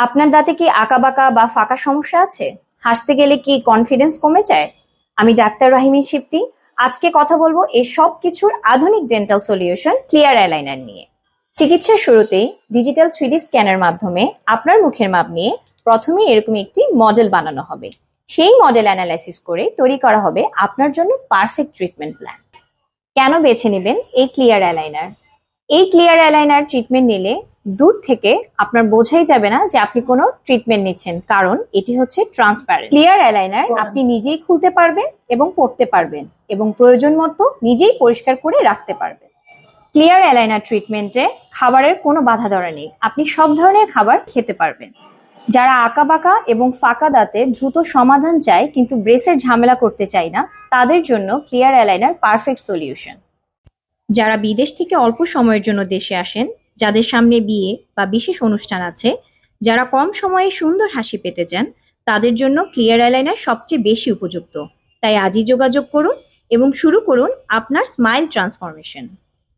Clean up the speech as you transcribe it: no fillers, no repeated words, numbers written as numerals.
আপনার দাঁতে কি আঁকাবাঁকা বা ফাঁকা সমস্যা আছে? হাসতে গেলে কি কনফিডেন্স কমে যায়? আমি ডাক্তার রাহিমি শিপ্তি। আজকে কথা বলবো এই সব কিছুর আধুনিক ডেন্টাল সলিউশন ক্লিয়ার অ্যালাইনার নিয়ে। চিকিৎসার শুরুতেই ডিজিটাল 3D স্ক্যানের মাধ্যমে আপনার মুখের মাপ নিয়ে প্রথমে এরকম একটি মডেল বানানো হবে। সেই মডেল অ্যানালাইসিস করে তৈরি করা হবে আপনার জন্য পারফেক্ট ট্রিটমেন্ট প্ল্যান। কেন বেছে নেবেন এই ক্লিয়ার অ্যালাইনার? এই ক্লিয়ার অ্যালাইনার ট্রিটমেন্ট নিলে দূর থেকে আপনার বোঝাই যাবে না যে আপনি কোনো ট্রিটমেন্ট নিচ্ছেন, কারণ এটি হচ্ছে ট্রান্সপারেন্ট। ক্লিয়ার অ্যালাইনার আপনি নিজেই খুলতে পারবেন এবং পড়তে পারবেন এবং প্রয়োজন মতো নিজেই পরিষ্কার করে রাখতে পারবেন। ক্লিয়ার অ্যালাইনার ট্রিটমেন্টে খাবারের কোনো বাধা ধরা নেই, আপনি সব ধরনের খাবার খেতে পারবেন। যারা আঁকাবাঁকা এবং ফাঁকা দাঁতে দ্রুত সমাধান চায় কিন্তু ব্রেসের ঝামেলা করতে চায় না, তাদের জন্য ক্লিয়ার অ্যালাইনার পারফেক্ট সলিউশন। যারা বিদেশ থেকে অল্প সময়ের জন্য দেশে আসেন, যাদের সামনে বিয়ে বা বিশেষ অনুষ্ঠান আছে, যারা কম সময়ে সুন্দর হাসি পেতে চান, তাদের জন্য ক্লিয়ার অ্যালাইনার সবচেয়ে বেশি উপযুক্ত। তাই আজই যোগাযোগ করুন এবং শুরু করুন আপনার স্মাইল ট্রান্সফরমেশন।